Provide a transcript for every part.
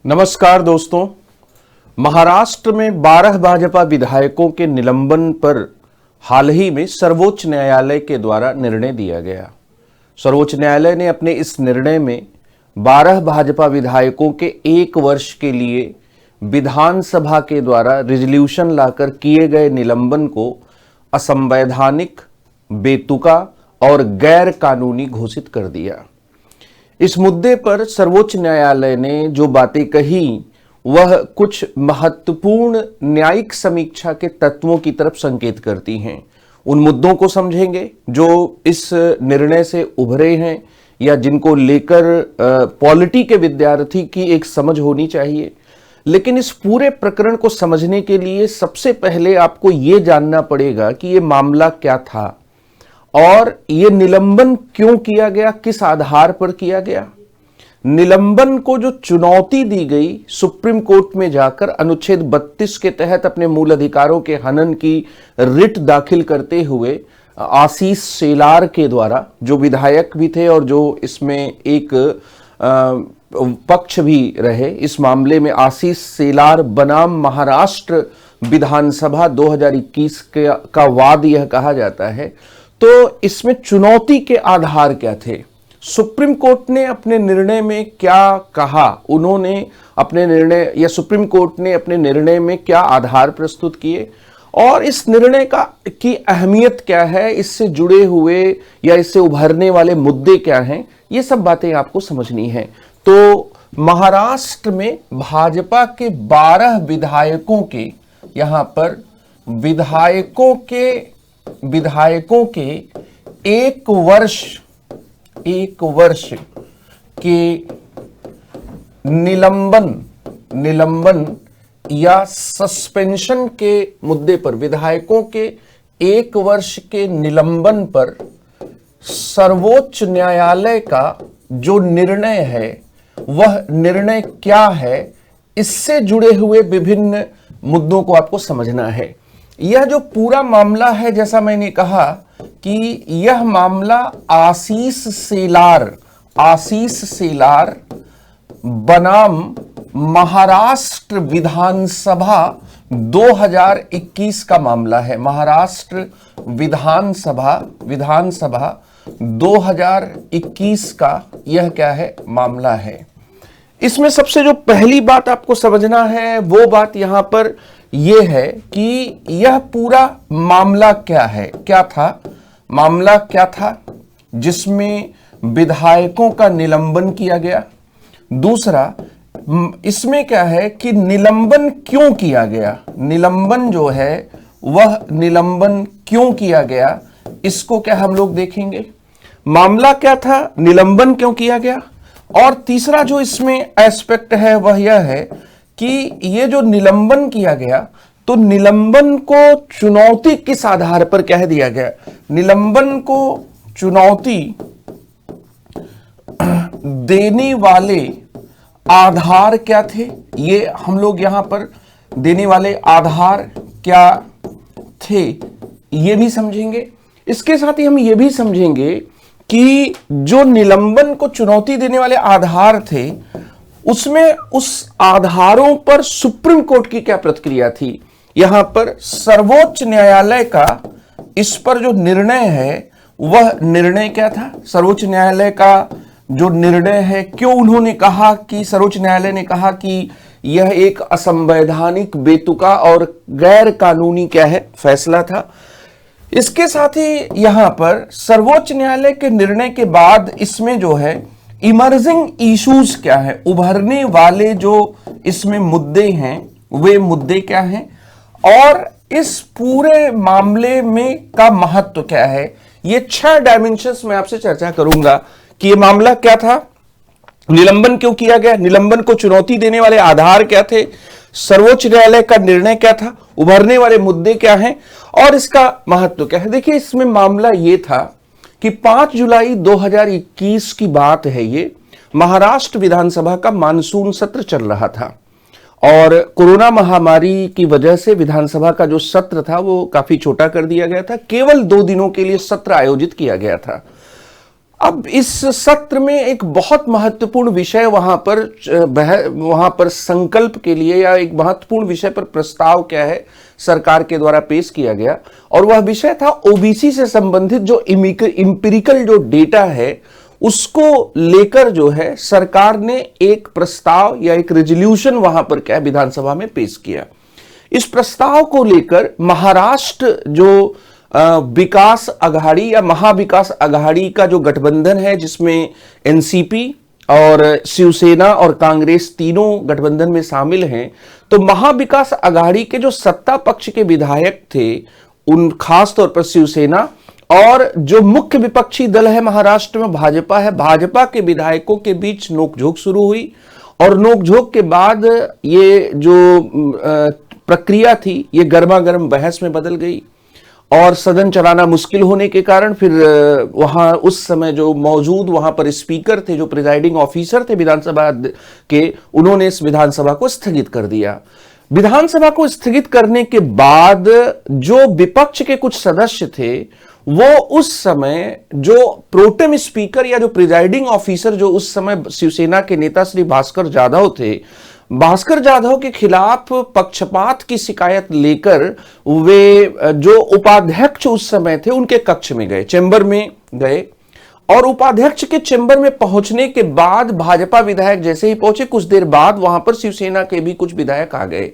नमस्कार दोस्तों। महाराष्ट्र में 12 भाजपा विधायकों के निलंबन पर हाल ही में सर्वोच्च न्यायालय के द्वारा निर्णय दिया गया। सर्वोच्च न्यायालय ने अपने इस निर्णय में 12 भाजपा विधायकों के 1 वर्ष के लिए विधानसभा के द्वारा रिजोल्यूशन लाकर किए गए निलंबन को असंवैधानिक, बेतुका और गैर कानूनी घोषित कर दिया। इस मुद्दे पर सर्वोच्च न्यायालय ने जो बातें कही वह कुछ महत्वपूर्ण न्यायिक समीक्षा के तत्वों की तरफ संकेत करती हैं। उन मुद्दों को समझेंगे जो इस निर्णय से उभरे हैं या जिनको लेकर पॉलिटी के विद्यार्थी की एक समझ होनी चाहिए। लेकिन इस पूरे प्रकरण को समझने के लिए सबसे पहले आपको ये जानना पड़ेगा कि ये मामला क्या था और ये निलंबन क्यों किया गया, किस आधार पर किया गया। निलंबन को जो चुनौती दी गई सुप्रीम कोर्ट में जाकर अनुच्छेद 32 के तहत अपने मूल अधिकारों के हनन की रिट दाखिल करते हुए आशीष शेलार के द्वारा, जो विधायक भी थे और जो इसमें एक पक्ष भी रहे इस मामले में, आशीष शेलार बनाम महाराष्ट्र विधानसभा 2021 का वाद यह कहा जाता है। तो इसमें चुनौती के आधार क्या थे, सुप्रीम कोर्ट ने अपने निर्णय में क्या कहा, उन्होंने अपने निर्णय या सुप्रीम कोर्ट ने अपने निर्णय में क्या आधार प्रस्तुत किए और इस निर्णय की अहमियत क्या है, इससे जुड़े हुए या इससे उभरने वाले मुद्दे क्या हैं, ये सब बातें आपको समझनी है। तो महाराष्ट्र में भाजपा के 12 विधायकों के, यहां पर विधायकों के 1 वर्ष के निलंबन या सस्पेंशन के मुद्दे पर, विधायकों के 1 वर्ष के निलंबन पर सर्वोच्च न्यायालय का जो निर्णय है वह निर्णय क्या है, इससे जुड़े हुए विभिन्न मुद्दों को आपको समझना है। यह जो पूरा मामला है, जैसा मैंने कहा कि यह मामला आशीष शेलार बनाम महाराष्ट्र विधानसभा 2021 का मामला है। महाराष्ट्र विधानसभा 2021 का यह क्या है, मामला है। इसमें सबसे जो पहली बात आपको समझना है वो बात यहां पर यह है कि यह पूरा मामला क्या है, क्या था, मामला क्या था जिसमें विधायकों का निलंबन किया गया। दूसरा, इसमें क्या है कि निलंबन क्यों किया गया, निलंबन जो है वह निलंबन क्यों किया गया, इसको क्या हम लोग देखेंगे। मामला क्या था, निलंबन क्यों किया गया, और तीसरा जो इसमें एस्पेक्ट है वह यह है कि ये जो निलंबन किया गया तो निलंबन को चुनौती किस आधार पर कह दिया गया, निलंबन को चुनौती देने वाले आधार क्या थे, ये हम लोग यहां पर देने वाले आधार क्या थे ये भी समझेंगे। इसके साथ ही हम ये भी समझेंगे कि जो निलंबन को चुनौती देने वाले आधार थे उसमें उस आधारों पर सुप्रीम कोर्ट की क्या प्रतिक्रिया थी। यहां पर सर्वोच्च न्यायालय का इस पर जो निर्णय है वह निर्णय क्या था, सर्वोच्च न्यायालय का जो निर्णय है, क्यों उन्होंने कहा कि सर्वोच्च न्यायालय ने कहा कि यह एक असंवैधानिक, बेतुका और गैर कानूनी क्या है, फैसला था। इसके साथ ही यहां पर सर्वोच्च न्यायालय के निर्णय के बाद इसमें जो है इमर्जिंग इश्यूज क्या है, उभरने वाले जो इसमें मुद्दे हैं वे मुद्दे क्या हैं और इस पूरे मामले में का महत्व क्या है। ये 6 डायमेंशंस में आपसे चर्चा करूंगा कि ये मामला क्या था, निलंबन क्यों किया गया, निलंबन को चुनौती देने वाले आधार क्या थे, सर्वोच्च न्यायालय का निर्णय क्या था, उभरने वाले मुद्दे क्या हैं और इसका महत्व क्या है। देखिए, इसमें मामला यह था कि 5 जुलाई 2021 की बात है। ये महाराष्ट्र विधानसभा का मानसून सत्र चल रहा था और कोरोना महामारी की वजह से विधानसभा का जो सत्र था वो काफी छोटा कर दिया गया था। केवल 2 दिनों के लिए सत्र आयोजित किया गया था। अब इस सत्र में एक बहुत महत्वपूर्ण विषय वहां पर संकल्प के लिए या एक महत्वपूर्ण विषय पर प्रस्ताव क्या है सरकार के द्वारा पेश किया गया, और वह विषय था ओबीसी से संबंधित जो इंपिरिकल जो डेटा है उसको लेकर जो है सरकार ने एक प्रस्ताव या एक रेजोल्यूशन वहां पर क्या विधानसभा में पेश किया। इस प्रस्ताव को लेकर महाराष्ट्र जो विकास अघाड़ी या महाविकास अघाड़ी का जो गठबंधन है, जिसमें एनसीपी और शिवसेना और कांग्रेस तीनों गठबंधन में शामिल हैं, तो महाविकास अघाड़ी के जो सत्ता पक्ष के विधायक थे उन खास तौर पर शिवसेना और जो मुख्य विपक्षी दल है महाराष्ट्र में भाजपा है, भाजपा के विधायकों के बीच नोकझोंक शुरू हुई और नोकझोंक के बाद ये जो प्रक्रिया थी ये गर्मागर्म बहस में बदल गई और सदन चलाना मुश्किल होने के कारण फिर वहां उस समय जो मौजूद वहां पर स्पीकर थे, जो प्रिजाइडिंग ऑफिसर थे विधानसभा के, उन्होंने इस विधानसभा को स्थगित कर दिया। विधानसभा को स्थगित करने के बाद जो विपक्ष के कुछ सदस्य थे वो उस समय जो प्रोटेम स्पीकर या जो प्रिजाइडिंग ऑफिसर जो उस समय शिवसेना के नेता श्री भास्कर जाधव थे, भास्कर जाधव के खिलाफ पक्षपात की शिकायत लेकर वे जो उपाध्यक्ष उस समय थे उनके कक्ष में गए, चैम्बर में गए, और उपाध्यक्ष के चैम्बर में पहुंचने के बाद भाजपा विधायक जैसे ही पहुंचे कुछ देर बाद वहां पर शिवसेना के भी कुछ विधायक आ गए।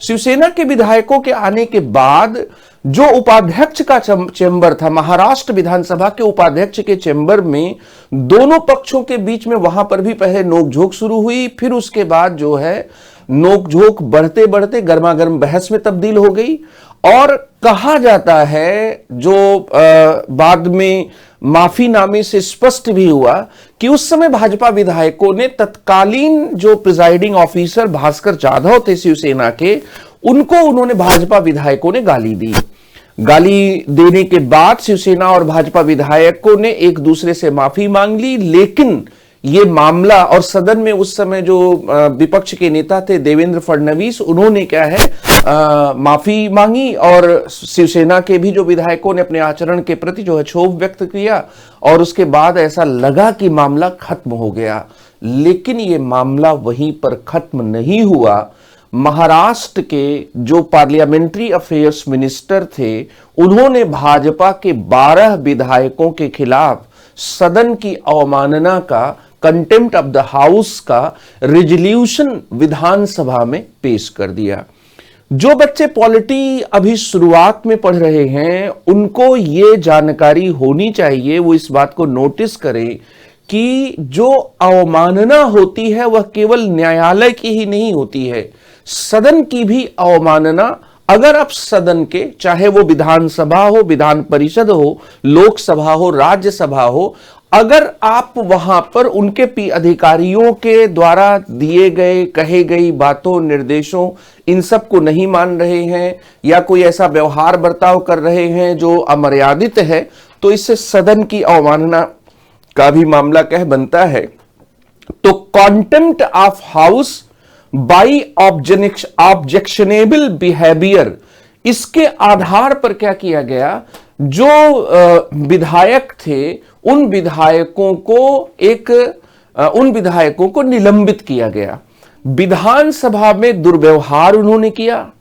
शिवसेना के विधायकों के आने के बाद जो उपाध्यक्ष का चैम्बर था, महाराष्ट्र विधानसभा के उपाध्यक्ष के चैम्बर में दोनों पक्षों के बीच में वहां पर भी पहले नोकझोंक शुरू हुई, फिर उसके बाद जो है नोकझोंक बढ़ते बढ़ते गर्मागर्म बहस में तब्दील हो गई। और कहा जाता है जो बाद में माफीनामे से स्पष्ट भी हुआ कि उस समय भाजपा विधायकों ने तत्कालीन जो प्रिजाइडिंग ऑफिसर भास्कर जाधव थे शिवसेना के, उनको उन्होंने भाजपा विधायकों ने गाली दी। गाली देने के बाद शिवसेना और भाजपा विधायकों ने एक दूसरे से माफी मांग ली, लेकिन ये मामला और सदन में उस समय जो विपक्ष के नेता थे देवेंद्र फडणवीस, उन्होंने क्या है माफी मांगी और शिवसेना के भी जो विधायकों ने अपने आचरण के प्रति जो है क्षोभ व्यक्त किया और उसके बाद ऐसा लगा कि मामला खत्म हो गया। लेकिन ये मामला वहीं पर खत्म नहीं हुआ। महाराष्ट्र के जो पार्लियामेंट्री अफेयर्स मिनिस्टर थे उन्होंने भाजपा के 12 विधायकों के खिलाफ सदन की अवमानना का, कंटेम्प्ट ऑफ द हाउस का रेजोल्यूशन विधानसभा में पेश कर दिया। जो बच्चे पॉलिटी अभी शुरुआत में पढ़ रहे हैं उनको ये जानकारी होनी चाहिए, वो इस बात को नोटिस करें कि जो अवमानना होती है वह केवल न्यायालय की ही नहीं होती है, सदन की भी अवमानना। अगर आप सदन के, चाहे वो विधानसभा हो, विधान परिषद हो, लोकसभा हो, राज्यसभा हो, अगर आप वहां पर उनके अधिकारियों के द्वारा दिए गए, कहे गई बातों, निर्देशों, इन सब को नहीं मान रहे हैं या कोई ऐसा व्यवहार बर्ताव कर रहे हैं जो अमर्यादित है, तो इससे सदन की अवमानना का भी मामला कह बनता है। तो contempt of house by objectionable behaviour, इसके आधार पर क्या किया गया, जो विधायक थे उन विधायकों को निलंबित किया गया। विधानसभा में दुर्व्यवहार उन्होंने किया,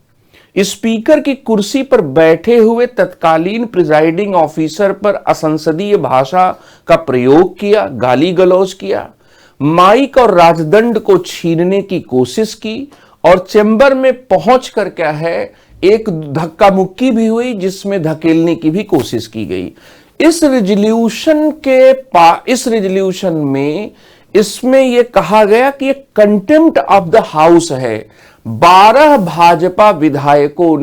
स्पीकर की कुर्सी पर बैठे हुए तत्कालीन प्रिजाइडिंग ऑफिसर पर असंसदीय भाषा का प्रयोग किया, गाली गलौज किया, माइक और राजदंड को छीनने की कोशिश की और चैम्बर में पहुंचकर क्या है एक धक्का मुक्की भी हुई जिसमें धकेलने की भी कोशिश की गई। इस रेजोल्यूशन में इसमें यह कहा गया कि ये कंटेम्प्ट ऑफ द हाउस है। 12 भाजपा विधायकों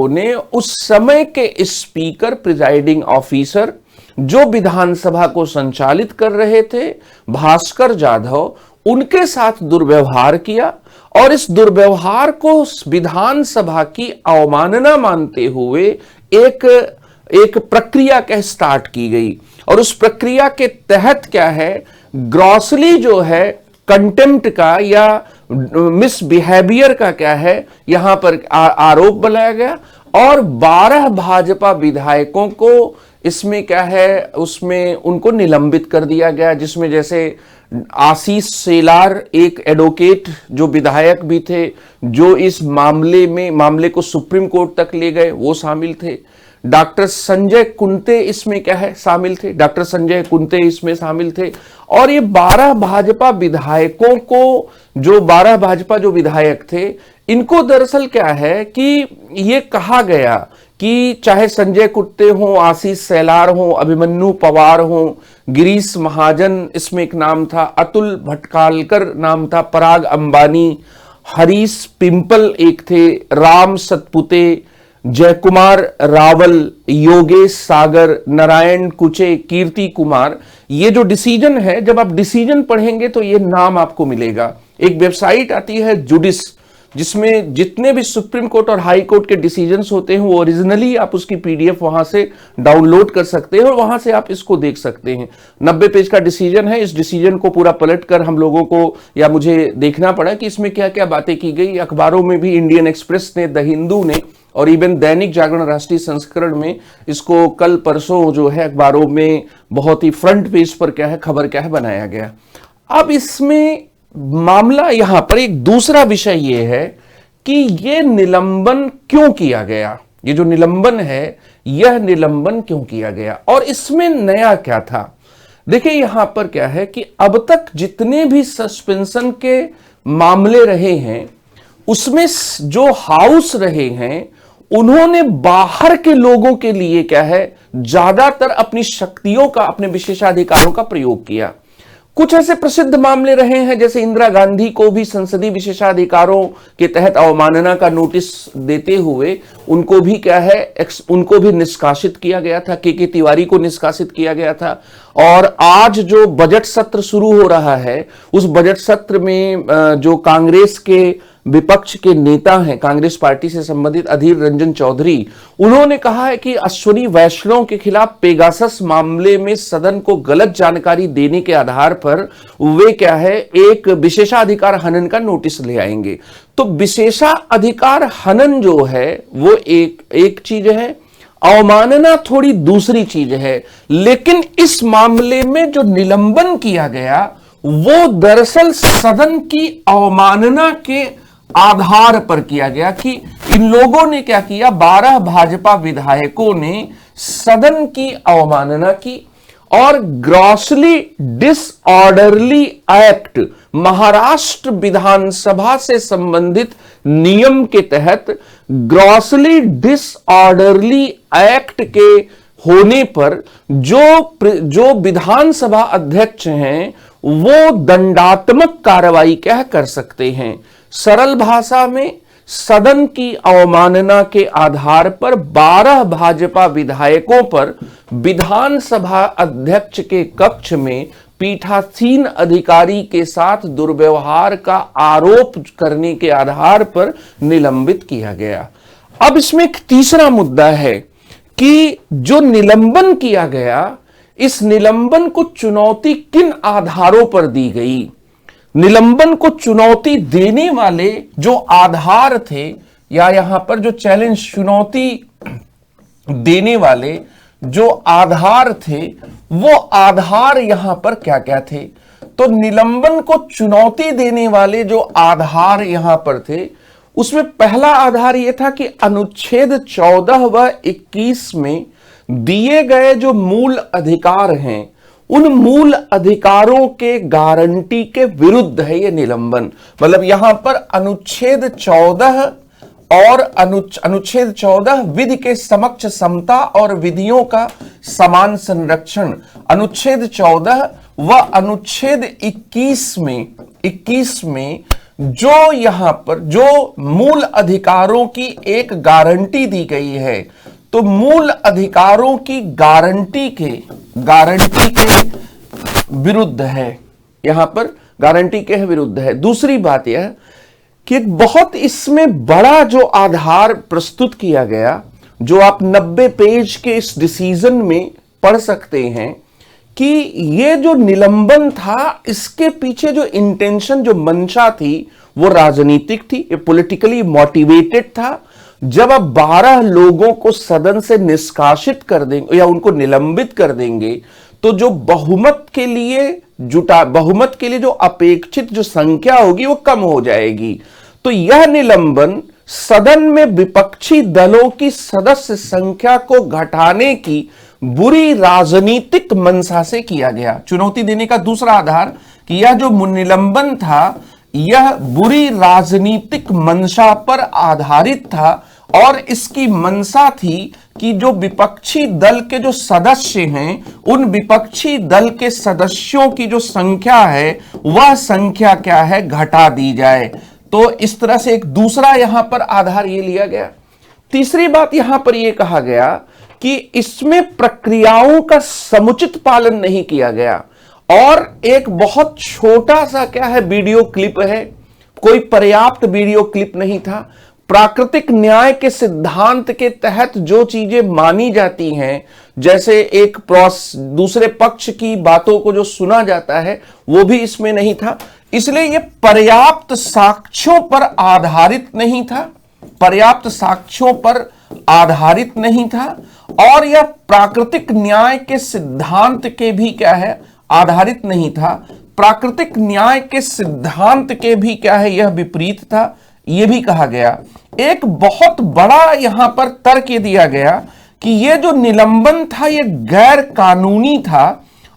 ने उस समय के स्पीकर, प्रिजाइडिंग ऑफिसर जो विधानसभा को संचालित कर रहे थे, भास्कर जाधव, उनके साथ दुर्व्यवहार किया और इस दुर्व्यवहार को विधानसभा की अवमानना मानते हुए एक प्रक्रिया का स्टार्ट की गई और उस प्रक्रिया के तहत क्या है, ग्रॉसली जो है कंटेम्प्ट का या मिसबिहेवियर का क्या है यहां पर आरोप बनाया गया और 12 भाजपा विधायकों को इसमें क्या है, उसमें उनको निलंबित कर दिया गया, जिसमें जैसे आशीष शेलार एक एडवोकेट जो विधायक भी थे, जो इस मामले को सुप्रीम कोर्ट तक ले गए, वो शामिल थे। डॉक्टर संजय कुंते इसमें क्या है शामिल थे, डॉक्टर संजय कुंते इसमें शामिल थे। और ये 12 भाजपा विधायकों को, जो 12 भाजपा जो विधायक थे, इनको दरअसल क्या है कि ये कहा गया कि चाहे संजय कुत्ते हो, आशीष शेलार हो, अभिमन्यु पवार हो, गिरीश महाजन इसमें एक नाम था, अतुल भटकालकर नाम था, पराग अंबानी, हरीश पिंपल एक थे, राम सतपुते, जयकुमार रावल, योगेश सागर, नारायण कुचे, कीर्ति कुमार। ये जो डिसीजन है, जब आप डिसीजन पढ़ेंगे तो ये नाम आपको मिलेगा। एक वेबसाइट आती है जुडिस, जिसमें जितने भी सुप्रीम कोर्ट और हाई कोर्ट के डिसीजंस होते हैं वो ओरिजिनली आप उसकी पीडीएफ वहां से डाउनलोड कर सकते हैं और वहां से आप इसको देख सकते हैं। 90 पेज का डिसीजन है। इस डिसीजन को पूरा पलट कर हम लोगों को या मुझे देखना पड़ा कि इसमें क्या क्या बातें की गई। अखबारों में भी इंडियन एक्सप्रेस ने, द हिंदू ने और इवन दैनिक जागरण राष्ट्रीय संस्करण में इसको कल परसों जो है अखबारों में बहुत ही फ्रंट पेज पर क्या है खबर क्या है बनाया गया। अब इसमें मामला यहां पर एक दूसरा विषय यह है कि यह निलंबन क्यों किया गया, ये जो निलंबन है यह निलंबन क्यों किया गया और इसमें नया क्या था। देखिए यहां पर क्या है कि अब तक जितने भी सस्पेंशन के मामले रहे हैं उसमें जो हाउस रहे हैं उन्होंने बाहर के लोगों के लिए क्या है ज्यादातर अपनी शक्तियों का, अपने विशेषाधिकारों का प्रयोग किया। कुछ ऐसे प्रसिद्ध मामले रहे हैं जैसे इंदिरा गांधी को भी संसदीय विशेषाधिकारों के तहत अवमानना का नोटिस देते हुए उनको भी क्या है उनको भी निष्कासित किया गया था, के तिवारी को निष्कासित किया गया था। और आज जो बजट सत्र शुरू हो रहा है उस बजट सत्र में जो कांग्रेस के विपक्ष के नेता हैं, कांग्रेस पार्टी से संबंधित अधीर रंजन चौधरी, उन्होंने कहा है कि अश्विनी वैष्णव के खिलाफ पेगासस मामले में सदन को गलत जानकारी देने के आधार पर वे क्या है एक विशेषाधिकार हनन का नोटिस ले आएंगे। तो विशेषाधिकार हनन जो है वो एक चीज है, अवमानना थोड़ी दूसरी चीज है। लेकिन इस मामले में जो निलंबन किया गया वो दरअसल सदन की अवमानना के आधार पर किया गया कि इन लोगों ने क्या किया, 12 भाजपा विधायकों ने सदन की अवमानना की और ग्रॉसली डिसऑर्डरली एक्ट, महाराष्ट्र विधानसभा से संबंधित नियम के तहत ग्रॉसली डिसऑर्डरली एक्ट के होने पर जो विधानसभा अध्यक्ष हैं वो दंडात्मक कार्रवाई क्या कर सकते हैं। सरल भाषा में सदन की अवमानना के आधार पर 12 भाजपा विधायकों पर विधानसभा अध्यक्ष के कक्ष में पीठासीन अधिकारी के साथ दुर्व्यवहार का आरोप करने के आधार पर निलंबित किया गया। अब इसमें एक तीसरा मुद्दा है कि जो निलंबन किया गया, इस निलंबन को चुनौती किन आधारों पर दी गई। निलंबन को चुनौती देने वाले जो आधार थे या यहां पर जो चैलेंज चुनौती देने वाले जो आधार थे वो आधार यहां पर क्या क्या थे। तो निलंबन को चुनौती देने वाले जो आधार यहां पर थे उसमें पहला आधार यह था कि अनुच्छेद 14 व 21 में दिए गए जो मूल अधिकार हैं उन मूल अधिकारों के गारंटी के विरुद्ध है ये निलंबन। मतलब यहां पर अनुच्छेद 14 और अनुच्छेद 14 विधि के समक्ष समता और विधियों का समान संरक्षण, अनुच्छेद 14 व अनुच्छेद 21 में जो यहां पर जो मूल अधिकारों की एक गारंटी दी गई है, तो मूल अधिकारों की गारंटी के विरुद्ध है, यहां पर गारंटी के विरुद्ध है। दूसरी बात यह कि एक बहुत इसमें बड़ा जो आधार प्रस्तुत किया गया, जो आप 90 पेज के इस डिसीजन में पढ़ सकते हैं कि ये जो निलंबन था इसके पीछे जो इंटेंशन, जो मंशा थी वो राजनीतिक थी, ये पॉलिटिकली मोटिवेटेड था। जब आप 12 लोगों को सदन से निष्कासित कर देंगे या उनको निलंबित कर देंगे, तो जो बहुमत के लिए जो अपेक्षित जो संख्या होगी वो कम हो जाएगी। तो यह निलंबन सदन में विपक्षी दलों की सदस्य संख्या को घटाने की बुरी राजनीतिक मंशा से किया गया। चुनौती देने का दूसरा आधार कि यह जो निलंबन था यह बुरी राजनीतिक मंशा पर आधारित था और इसकी मंशा थी कि जो विपक्षी दल के जो सदस्य हैं उन विपक्षी दल के सदस्यों की जो संख्या है वह संख्या क्या है, घटा दी जाए। तो इस तरह से एक दूसरा यहां पर आधार ये लिया गया। तीसरी बात यहां पर यह कहा गया कि इसमें प्रक्रियाओं का समुचित पालन नहीं किया गया और एक बहुत छोटा सा क्या है वीडियो क्लिप है, कोई पर्याप्त वीडियो क्लिप नहीं था। प्राकृतिक न्याय के सिद्धांत के तहत जो चीजें मानी जाती हैं, जैसे एक दूसरे पक्ष की बातों को जो सुना जाता है वो भी इसमें नहीं था। इसलिए यह पर्याप्त साक्ष्यों पर आधारित नहीं था, पर्याप्त साक्ष्यों पर आधारित नहीं था और यह प्राकृतिक न्याय के सिद्धांत के भी क्या है, आधारित नहीं था। प्राकृतिक न्याय के सिद्धांत के भी क्या है, यह विपरीत था, यह भी कहा गया। एक बहुत बड़ा यहां पर तर्क ये दिया गया कि यह जो निलंबन था यह गैर कानूनी था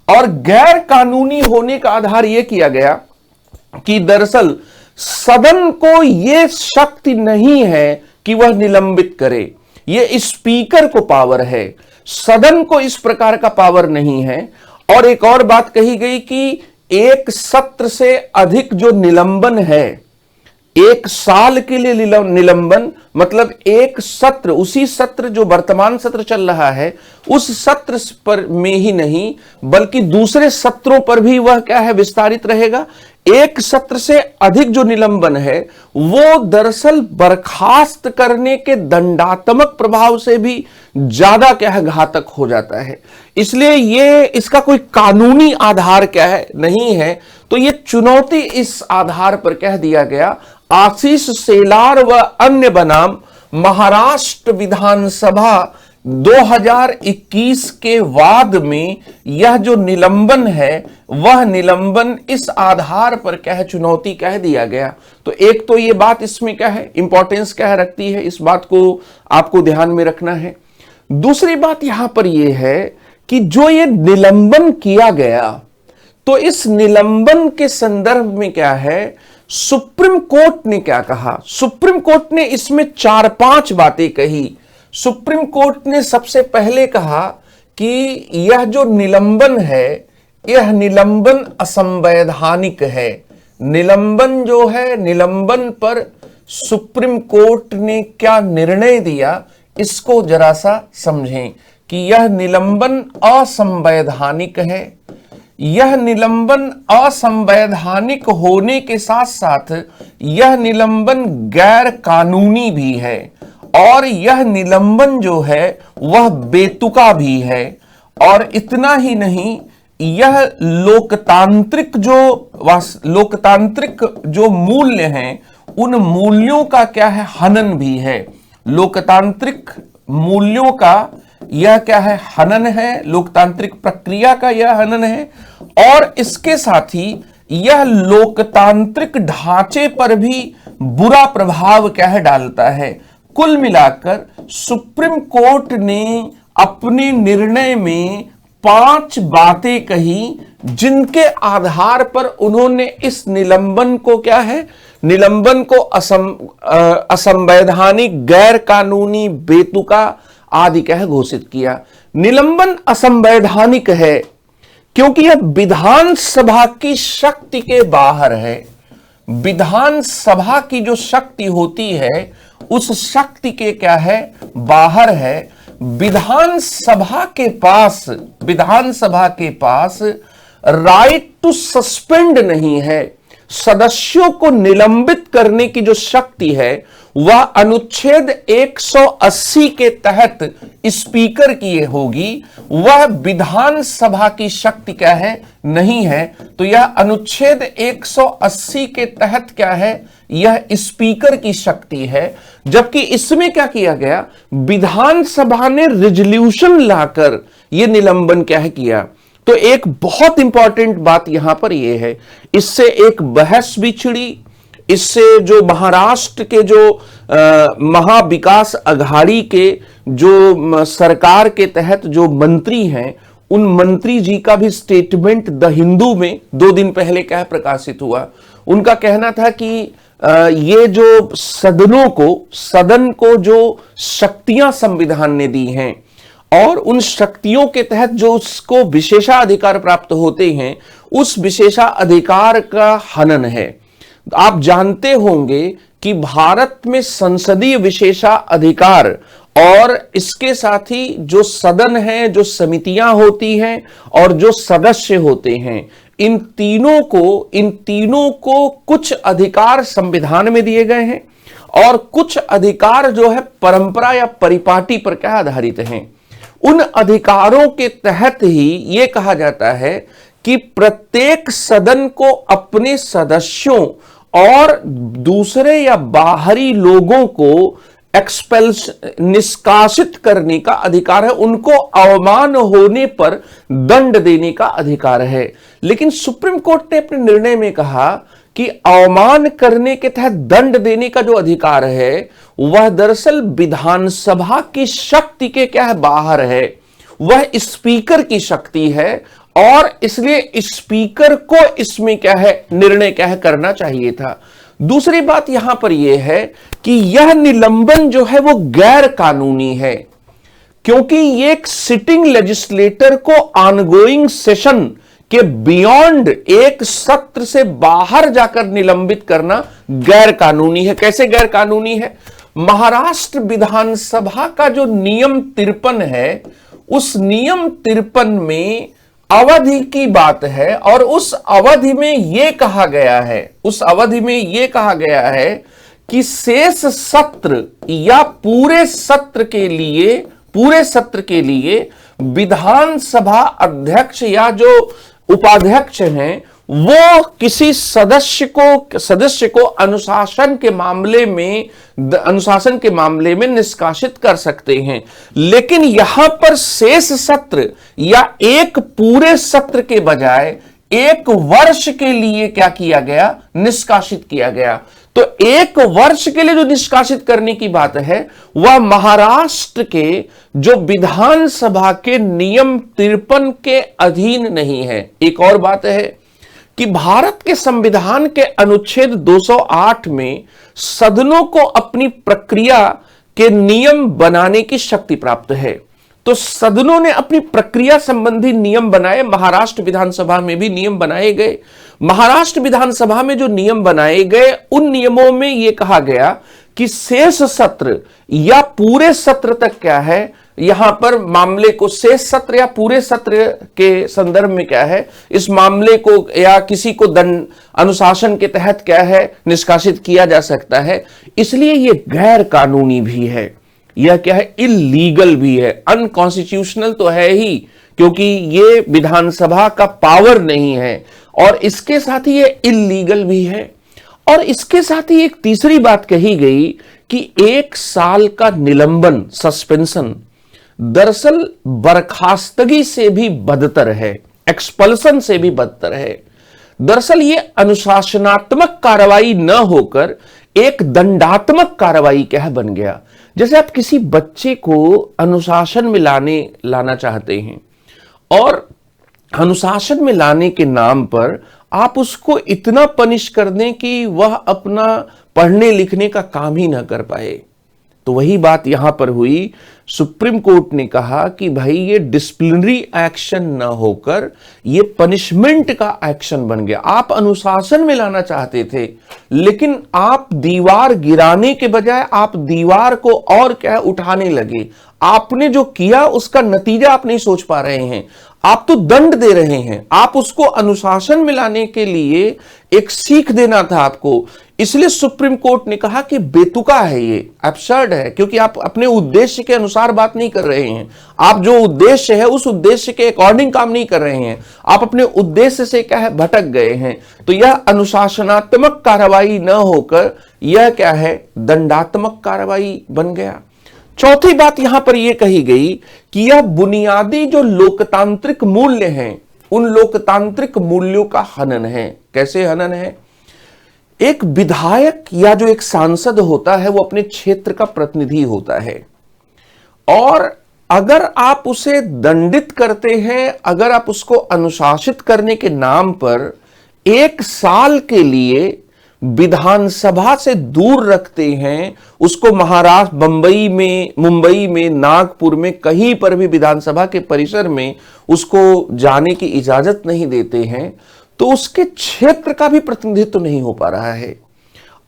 और गैर कानूनी होने का आधार यह किया गया कि दरअसल सदन को यह शक्ति नहीं है कि वह निलंबित करे, यह स्पीकर को पावर है, सदन को इस प्रकार का पावर नहीं है। और एक और बात कही गई कि एक सत्र से अधिक जो निलंबन है, एक साल के लिए निलंबन मतलब एक सत्र, उसी सत्र जो वर्तमान सत्र चल रहा है उस सत्र पर में ही नहीं बल्कि दूसरे सत्रों पर भी वह क्या है, विस्तारित रहेगा। एक सत्र से अधिक जो निलंबन है वो दरअसल बर्खास्त करने के दंडात्मक प्रभाव से भी ज्यादा क्या है, घातक हो जाता है। इसलिए ये इसका कोई कानूनी आधार क्या है, नहीं है। तो ये चुनौती इस आधार पर कह दिया गया। आशीष शेलार व अन्य बनाम महाराष्ट्र विधानसभा 2021 के वाद में यह जो निलंबन है वह निलंबन इस आधार पर क्या है, चुनौती कह दिया गया। तो एक तो ये बात इसमें क्या है, इंपॉर्टेंस क्या है रखती है, इस बात को आपको ध्यान में रखना है। दूसरी बात यहां पर यह है कि जो ये निलंबन किया गया तो इस निलंबन के संदर्भ में क्या है, सुप्रीम कोर्ट ने क्या कहा। सुप्रीम कोर्ट ने इसमें 4-5 बातें कही। सुप्रीम कोर्ट ने सबसे पहले कहा कि यह जो निलंबन है यह निलंबन असंवैधानिक है। निलंबन जो है, निलंबन पर सुप्रीम कोर्ट ने क्या निर्णय दिया इसको जरा सा समझें कि यह निलंबन असंवैधानिक है। यह निलंबन असंवैधानिक होने के साथ साथ यह निलंबन गैर कानूनी भी है और यह निलंबन जो है वह बेतुका भी है। और इतना ही नहीं, यह लोकतांत्रिक जो मूल्य हैं उन मूल्यों का क्या है, हनन भी है। लोकतांत्रिक मूल्यों का यह क्या है, हनन है, लोकतांत्रिक प्रक्रिया का यह हनन है और इसके साथ ही यह लोकतांत्रिक ढांचे पर भी बुरा प्रभाव क्या है, डालता है। कुल मिलाकर सुप्रीम कोर्ट ने अपने निर्णय में 5 बातें कही जिनके आधार पर उन्होंने इस निलंबन को क्या है, निलंबन को असंवैधानिक, गैर कानूनी, बेतुका आदि क्या है घोषित किया। निलंबन असंवैधानिक है क्योंकि यह विधानसभा की शक्ति के बाहर है। विधानसभा की जो शक्ति होती है उस शक्ति के क्या है, बाहर है। विधानसभा के पास राइट टू सस्पेंड नहीं है। सदस्यों को निलंबित करने की जो शक्ति है वह अनुच्छेद 180 के तहत स्पीकर की होगी, वह विधानसभा की शक्ति क्या है, नहीं है। तो यह अनुच्छेद 180 के तहत क्या है, यह स्पीकर की शक्ति है। जबकि इसमें क्या किया गया, विधानसभा ने रिजोल्यूशन लाकर यह निलंबन क्या है किया। तो एक बहुत इंपॉर्टेंट बात यहां पर यह है, इससे एक बहस भी छिड़ी। इससे जो महाराष्ट्र के जो महाविकास अघाड़ी के जो सरकार के तहत जो मंत्री हैं, उन मंत्री जी का भी स्टेटमेंट द हिंदू में 2 दिन पहले क्या प्रकाशित हुआ। उनका कहना था कि ये जो सदन को जो शक्तियां संविधान ने दी हैं और उन शक्तियों के तहत जो उसको विशेषाधिकार प्राप्त होते हैं, उस विशेषाधिकार का हनन है। आप जानते होंगे कि भारत में संसदीय विशेषाधिकार और इसके साथ ही जो सदन है, जो समितियां होती हैं और जो सदस्य होते हैं, इन तीनों को कुछ अधिकार संविधान में दिए गए हैं और कुछ अधिकार जो है परंपरा या परिपाटी पर क्या आधारित हैं। उन अधिकारों के तहत ही यह कहा जाता है कि प्रत्येक सदन को अपने सदस्यों और दूसरे या बाहरी लोगों को निष्कासित करने का अधिकार है, उनको अवमान होने पर दंड देने का अधिकार है। लेकिन सुप्रीम कोर्ट ने अपने निर्णय में कहा कि अवमान करने के तहत दंड देने का जो अधिकार है वह दरअसल विधानसभा की शक्ति के क्या है, बाहर है। वह स्पीकर की शक्ति है और इसलिए स्पीकर को इसमें क्या है, निर्णय क्या है करना चाहिए था। दूसरी बात यहां पर यह है कि यह निलंबन जो है वो गैर कानूनी है, क्योंकि ये एक सिटिंग लेजिस्लेटर को ऑनगोइंग सेशन के बियॉन्ड एक सत्र से बाहर जाकर निलंबित करना गैर कानूनी है। कैसे गैर कानूनी है? महाराष्ट्र विधानसभा का जो नियम 53 है, उस नियम 53 में अवधि की बात है और उस अवधि में यह कहा गया है कि शेष सत्र या पूरे सत्र के लिए विधानसभा अध्यक्ष या जो उपाध्यक्ष हैं वो किसी सदस्य को अनुशासन के मामले में निष्कासित कर सकते हैं। लेकिन यहां पर शेष सत्र या एक पूरे सत्र के बजाय 1 वर्ष के लिए क्या किया गया, निष्कासित किया गया। तो 1 वर्ष के लिए जो निष्कासित करने की बात है वह महाराष्ट्र के जो विधानसभा के नियम 53 के अधीन नहीं है। एक और बात है कि भारत के संविधान के अनुच्छेद 208 में सदनों को अपनी प्रक्रिया के नियम बनाने की शक्ति प्राप्त है। तो सदनों ने अपनी प्रक्रिया संबंधी नियम बनाए। महाराष्ट्र विधानसभा में भी नियम बनाए गए। महाराष्ट्र विधानसभा में जो नियम बनाए गए उन नियमों में यह कहा गया कि शेष सत्र या पूरे सत्र तक क्या है, यहां पर मामले को शेष सत्र या पूरे सत्र के संदर्भ में क्या है, इस मामले को या किसी को दंड अनुशासन के तहत क्या है, निष्कासित किया जा सकता है। इसलिए यह गैर कानूनी भी है, यह क्या है, इल्लीगल भी है। अनकॉन्स्टिट्यूशनल तो है ही, क्योंकि यह विधानसभा का पावर नहीं है और इसके साथ ही यह इल्लीगल भी है। और इसके साथ ही एक तीसरी बात कही गई कि 1 साल का निलंबन, सस्पेंशन, दरअसल बर्खास्तगी से भी बदतर है, एक्सपल्सन से भी बदतर है। दरअसल यह अनुशासनात्मक कार्रवाई न होकर एक दंडात्मक कार्रवाई क्या है बन गया। जैसे आप किसी बच्चे को अनुशासन में लाना चाहते हैं और अनुशासन में लाने के नाम पर आप उसको इतना पनिश कर दें कि वह अपना पढ़ने लिखने का काम ही ना कर पाए। तो वही बात यहां पर हुई। सुप्रीम कोर्ट ने कहा कि भाई ये डिसिप्लिनरी एक्शन ना होकर ये पनिशमेंट का एक्शन बन गया। आप अनुशासन में लाना चाहते थे, लेकिन आप दीवार गिराने के बजाय आप दीवार को और क्या उठाने लगे। आपने जो किया उसका नतीजा आप नहीं सोच पा रहे हैं। आप तो दंड दे रहे हैं, आप उसको अनुशासन में लाने के लिए एक सीख देना था आपको। इसलिए सुप्रीम कोर्ट ने कहा कि बेतुका है, ये एब्सर्ड है, क्योंकि आप अपने उद्देश्य के अनुसार बात नहीं कर रहे हैं। आप जो उद्देश्य है उस उद्देश्य के अकॉर्डिंग काम नहीं कर रहे हैं, आप अपने उद्देश्य से क्या है भटक गए हैं। तो यह अनुशासनात्मक कार्रवाई न होकर यह क्या है दंडात्मक कार्रवाई बन गया। चौथी बात यहां पर यह कही गई कि यह बुनियादी जो लोकतांत्रिक मूल्य हैं उन लोकतांत्रिक मूल्यों का हनन है। कैसे हनन है? एक विधायक या जो एक सांसद होता है वो अपने क्षेत्र का प्रतिनिधि होता है, और अगर आप उसे दंडित करते हैं, अगर आप उसको अनुशासित करने के नाम पर 1 साल के लिए विधानसभा से दूर रखते हैं, उसको महाराष्ट्र, मुंबई में, नागपुर में, कहीं पर भी विधानसभा के परिसर में उसको जाने की इजाजत नहीं देते हैं, तो उसके क्षेत्र का भी प्रतिनिधित्व नहीं हो पा रहा है।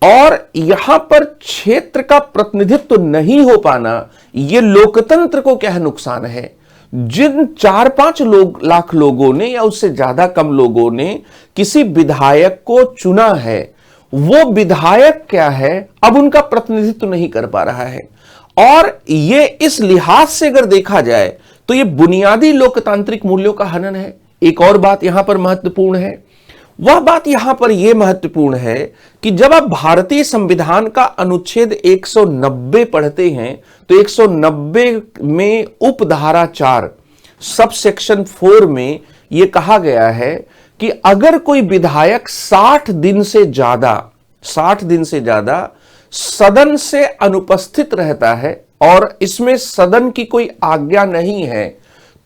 और यहां पर क्षेत्र का प्रतिनिधित्व नहीं हो पाना, यह लोकतंत्र को क्या है नुकसान है। जिन 4-5 लाख लोगों ने या उससे ज्यादा कम लोगों ने किसी विधायक को चुना है, वो विधायक क्या है अब उनका प्रतिनिधित्व नहीं कर पा रहा है। और ये इस लिहाज से अगर देखा जाए तो ये बुनियादी लोकतांत्रिक मूल्यों का हनन है। एक और बात यहां पर महत्वपूर्ण है, वह बात यहां पर यह महत्वपूर्ण है कि जब आप भारतीय संविधान का अनुच्छेद 190 पढ़ते हैं तो 190 में उपधारा 4 सब सेक्शन 4 में यह कहा गया है कि अगर कोई विधायक 60 दिन से ज्यादा सदन से अनुपस्थित रहता है और इसमें सदन की कोई आज्ञा नहीं है,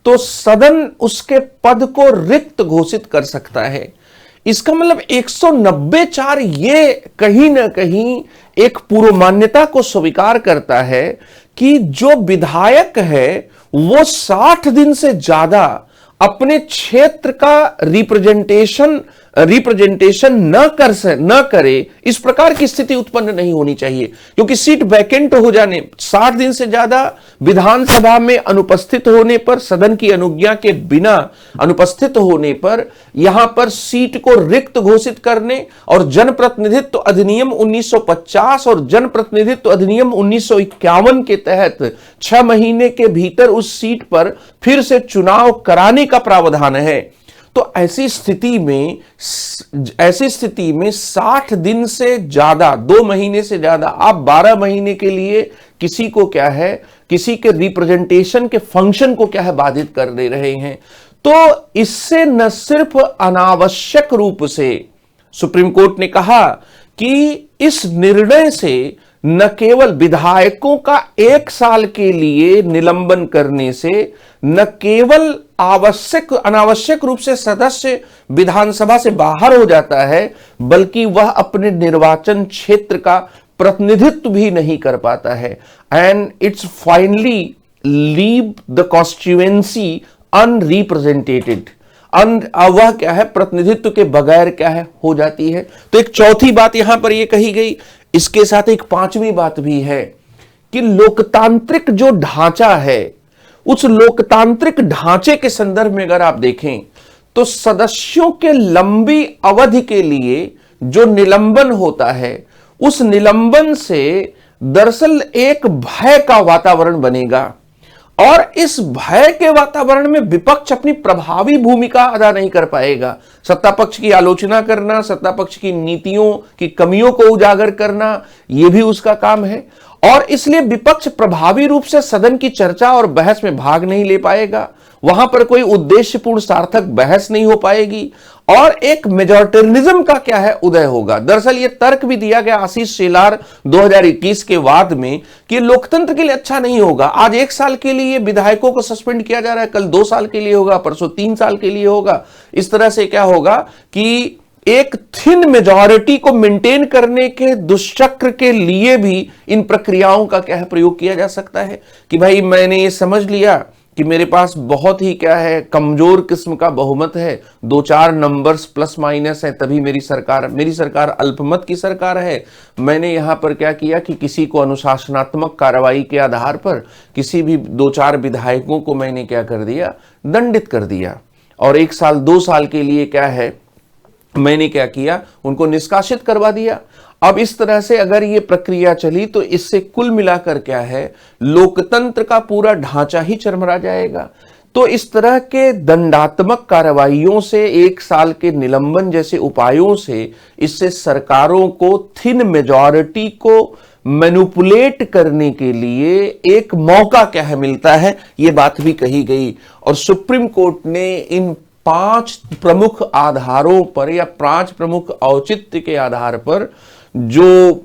तो सदन उसके पद को रिक्त घोषित कर सकता है। इसका मतलब 190(4) ये कहीं ना कहीं एक पूर्व मान्यता को स्वीकार करता है कि जो विधायक है वो 60 दिन से ज्यादा अपने क्षेत्र का रिप्रेजेंटेशन न करे, इस प्रकार की स्थिति उत्पन्न नहीं होनी चाहिए। क्योंकि सीट वैकेंट हो जाने, 60 दिन से ज्यादा विधानसभा में अनुपस्थित होने पर, सदन की अनुज्ञा के बिना अनुपस्थित होने पर यहां पर सीट को रिक्त घोषित करने और जनप्रतिनिधित्व अधिनियम 1950 और जनप्रतिनिधित्व अधिनियम 1951 के तहत 6 महीने के भीतर उस सीट पर फिर से चुनाव कराने का प्रावधान है। तो ऐसी स्थिति में 60 दिन से ज्यादा, 2 महीने से ज्यादा, आप 12 महीने के लिए किसी को क्या है, किसी के रिप्रेजेंटेशन के फंक्शन को क्या है बाधित कर दे रहे हैं। तो इससे न सिर्फ अनावश्यक रूप से सुप्रीम कोर्ट ने कहा कि इस निर्णय से न केवल विधायकों का 1 साल के लिए निलंबन करने से न केवल अनावश्यक रूप से सदस्य विधानसभा से बाहर हो जाता है, बल्कि वह अपने निर्वाचन क्षेत्र का प्रतिनिधित्व भी नहीं कर पाता है। And it's finally leave the constituency unrepresented, वह क्या है प्रतिनिधित्व के बगैर क्या है हो जाती है। तो एक चौथी बात यहां पर यह कही गई। इसके साथ एक 5वीं बात भी है कि लोकतांत्रिक जो ढांचा है, उस लोकतांत्रिक ढांचे के संदर्भ में अगर आप देखें तो सदस्यों के लंबी अवधि के लिए जो निलंबन होता है, उस निलंबन से दरअसल एक भय का वातावरण बनेगा और इस भय के वातावरण में विपक्ष अपनी प्रभावी भूमिका अदा नहीं कर पाएगा। सत्ता पक्ष की आलोचना करना, सत्ता पक्ष की नीतियों की कमियों को उजागर करना, यह भी उसका काम है। और इसलिए विपक्ष प्रभावी रूप से सदन की चर्चा और बहस में भाग नहीं ले पाएगा, वहां पर कोई उद्देश्यपूर्ण सार्थक बहस नहीं हो पाएगी और एक मेजॉरिटेरिज्म का क्या है उदय होगा। दरअसल यह तर्क भी दिया गया आशीष शेलार 2021 के वाद में कि लोकतंत्र के लिए अच्छा नहीं होगा। आज 1 साल के लिए विधायकों को सस्पेंड किया जा रहा है, कल 2 साल के लिए होगा, परसों 3 साल के लिए होगा। इस तरह से क्या होगा कि एक थिन मेजॉरिटी को मेंटेन करने के दुष्चक्र के लिए भी इन प्रक्रियाओं का क्या है प्रयोग किया जा सकता है कि भाई मैंने ये समझ लिया कि मेरे पास बहुत ही क्या है, कमजोर किस्म का बहुमत है, 2-4 नंबर्स प्लस माइनस है, तभी मेरी सरकार अल्पमत की सरकार है। मैंने यहां पर क्या किया कि किसी को अनुशासनात्मक कार्रवाई के आधार पर किसी भी 2-4 विधायकों को मैंने क्या कर दिया, दंडित कर दिया, और 1 साल 2 साल के लिए क्या है, मैंने क्या किया, उनको निष्कासित करवा दिया। अब इस तरह से अगर ये प्रक्रिया चली तो इससे कुल मिलाकर क्या है, लोकतंत्र का पूरा ढांचा ही चरमरा जाएगा। तो इस तरह के दंडात्मक कार्रवाइयों से, 1 साल के निलंबन जैसे उपायों से, इससे सरकारों को थिन मेजॉरिटी को मैनिपुलेट करने के लिए एक मौका क्या है मिलता है, ये बात भी कही गई। और सुप्रीम कोर्ट ने इन 5 प्रमुख आधारों पर या 5 प्रमुख औचित्य के आधार पर जो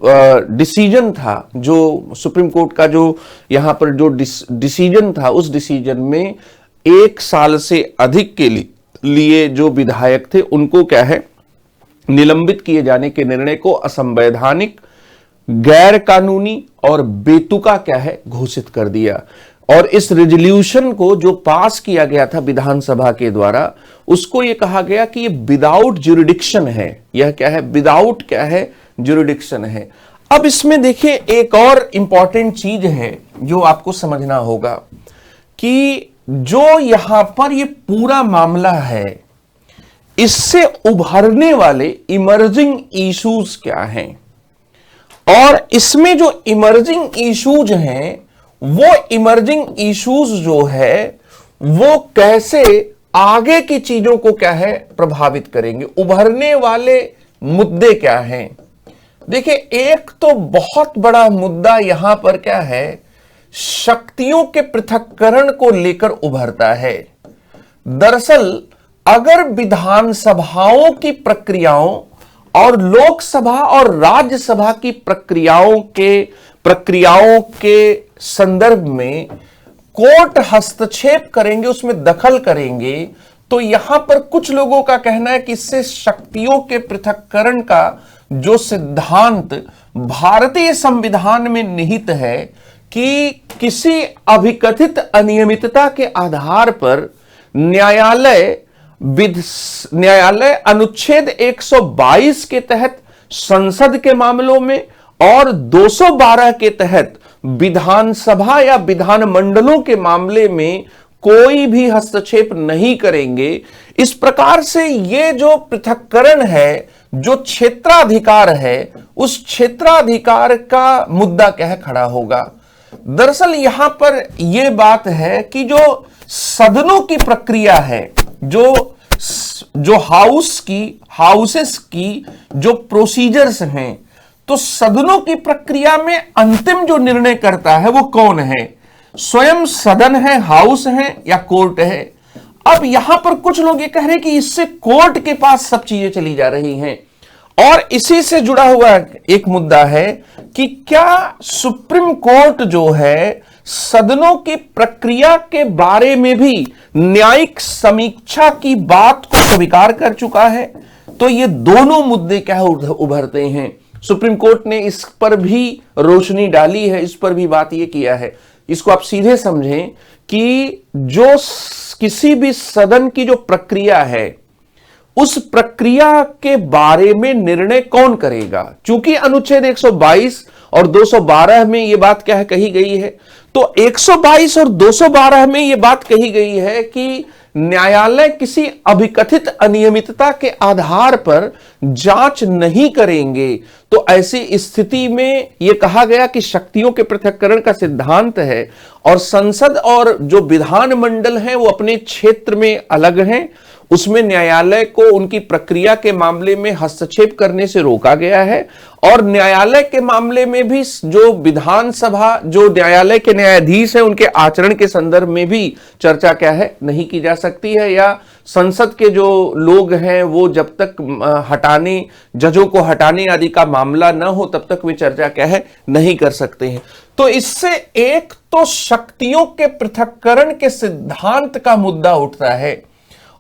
डिसीजन था, जो सुप्रीम कोर्ट का जो यहां पर जो डिसीजन था, उस डिसीजन में 1 साल से अधिक के लिए जो विधायक थे उनको क्या है, निलंबित किए जाने के निर्णय को असंवैधानिक, गैर कानूनी और बेतुका क्या है, घोषित कर दिया। और इस रेजोल्यूशन को जो पास किया गया था विधानसभा के द्वारा, उसको यह कहा गया कि ये विदाउट ज्यूरिडिक्शन है। यह क्या है, विदाउट क्या है, ज्यूरिडिक्शन है। अब इसमें देखिए एक और इंपॉर्टेंट चीज है जो आपको समझना होगा कि जो यहां पर ये पूरा मामला है, इससे उभरने वाले इमर्जिंग इश्यूज क्या हैं, और इसमें जो इमर्जिंग इश्यूज हैं, वो इमर्जिंग इश्यूज जो है वो कैसे आगे की चीजों को क्या है, प्रभावित करेंगे। उभरने वाले मुद्दे क्या हैं? देखिए, एक तो बहुत बड़ा मुद्दा यहां पर क्या है, शक्तियों के पृथक्करण को लेकर उभरता है। दरअसल अगर विधानसभाओं की प्रक्रियाओं और लोकसभा और राज्यसभा की प्रक्रियाओं के संदर्भ में कोर्ट हस्तक्षेप करेंगे, उसमें दखल करेंगे, तो यहां पर कुछ लोगों का कहना है कि इससे शक्तियों के पृथक्करण का जो सिद्धांत भारतीय संविधान में निहित है कि किसी अभिकथित अनियमितता के आधार पर न्यायालय अनुच्छेद 122 के तहत संसद के मामलों में और 212 के तहत विधानसभा या विधानमंडलों के मामले में कोई भी हस्तक्षेप नहीं करेंगे। इस प्रकार से ये जो पृथक्करण है, जो क्षेत्राधिकार है, उस क्षेत्राधिकार का मुद्दा क्या है, खड़ा होगा। दरअसल यहां पर यह बात है कि जो सदनों की प्रक्रिया है, जो हाउसेस की जो प्रोसीजर्स हैं, तो सदनों की प्रक्रिया में अंतिम जो निर्णय करता है वो कौन है? स्वयं सदन है, हाउस है, या कोर्ट है? अब यहां पर कुछ लोग ये कह रहे हैं कि इससे कोर्ट के पास सब चीजें चली जा रही हैं। और इसी से जुड़ा हुआ एक मुद्दा है कि क्या सुप्रीम कोर्ट जो है सदनों की प्रक्रिया के बारे में भी न्यायिक समीक्षा की बात को स्वीकार कर चुका है? तो ये दोनों मुद्दे क्या उभरते हैं। सुप्रीम कोर्ट ने इस पर भी रोशनी डाली है, इस पर भी बात ये किया है। इसको आप सीधे समझें कि जो किसी भी सदन की जो प्रक्रिया है, उस प्रक्रिया के बारे में निर्णय कौन करेगा? चूंकि अनुच्छेद 122 और 212 में यह बात क्या है, कही गई है, तो 122 और 212 में यह बात कही गई है कि न्यायालय किसी अभिकथित अनियमितता के आधार पर जांच नहीं करेंगे। तो ऐसी स्थिति में यह कहा गया कि शक्तियों के पृथक्करण का सिद्धांत है और संसद और जो विधानमंडल है वो अपने क्षेत्र में अलग हैं, उसमें न्यायालय को उनकी प्रक्रिया के मामले में हस्तक्षेप करने से रोका गया है। और न्यायालय के मामले में भी जो विधानसभा, जो न्यायालय के न्यायाधीश हैं, उनके आचरण के संदर्भ में भी चर्चा क्या है, नहीं की जा सकती है, या संसद के जो लोग हैं वो जब तक जजों को हटाने आदि का मामला न हो तब तक वे चर्चा क्या है, नहीं कर सकते हैं। तो इससे एक तो शक्तियों के पृथक्करण के सिद्धांत का मुद्दा उठता है,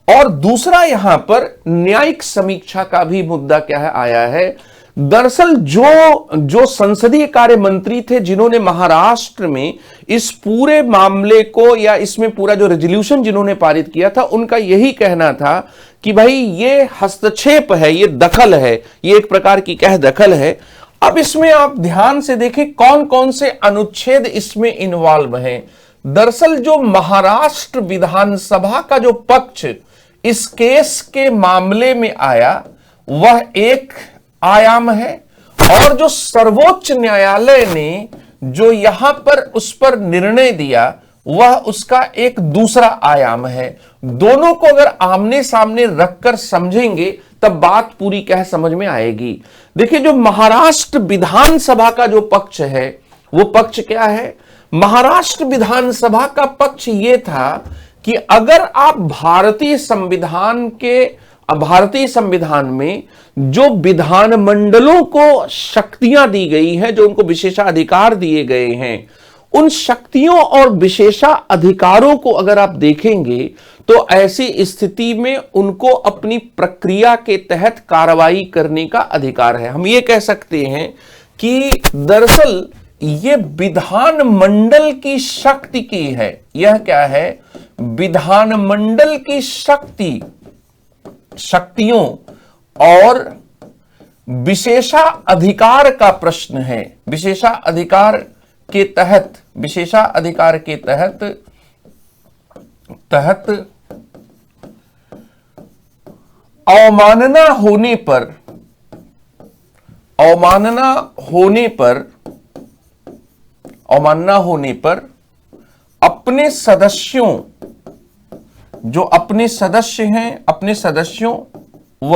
और दूसरा यहां पर न्यायिक समीक्षा का भी मुद्दा क्या है, आया है। दरअसल जो संसदीय कार्य मंत्री थे जिन्होंने महाराष्ट्र में इस पूरे मामले को या इसमें पूरा जो रेजोल्यूशन जिन्होंने पारित किया था, उनका यही कहना था कि भाई ये हस्तक्षेप है, ये दखल है, ये एक प्रकार की कह दखल है। अब इसमें आप ध्यान से देखें कौन कौन से अनुच्छेद इसमें इन्वॉल्व हैं। दरअसल जो महाराष्ट्र विधानसभा का जो पक्ष इस केस के मामले में आया वह एक आयाम है, और जो सर्वोच्च न्यायालय ने जो यहां पर उस पर निर्णय दिया वह उसका एक दूसरा आयाम है। दोनों को अगर आमने सामने रखकर समझेंगे तब बात पूरी कह समझ में आएगी। देखिए, जो महाराष्ट्र विधानसभा का जो पक्ष है वो पक्ष क्या है? महाराष्ट्र विधानसभा का पक्ष यह था कि अगर आप भारतीय संविधान में जो विधानमंडलों को शक्तियां दी गई हैं, जो उनको विशेषाधिकार दिए गए हैं, उन शक्तियों और विशेषाधिकारों को अगर आप देखेंगे तो ऐसी स्थिति में उनको अपनी प्रक्रिया के तहत कार्रवाई करने का अधिकार है। हम ये कह सकते हैं कि दरअसल ये विधानमंडल की शक्ति की है। यह क्या है? विधानमंडल की शक्तियों और विशेषाधिकार का प्रश्न है। विशेषाधिकार के तहत अवमानना होने पर अपने सदस्यों, जो अपने सदस्य हैं, अपने सदस्यों व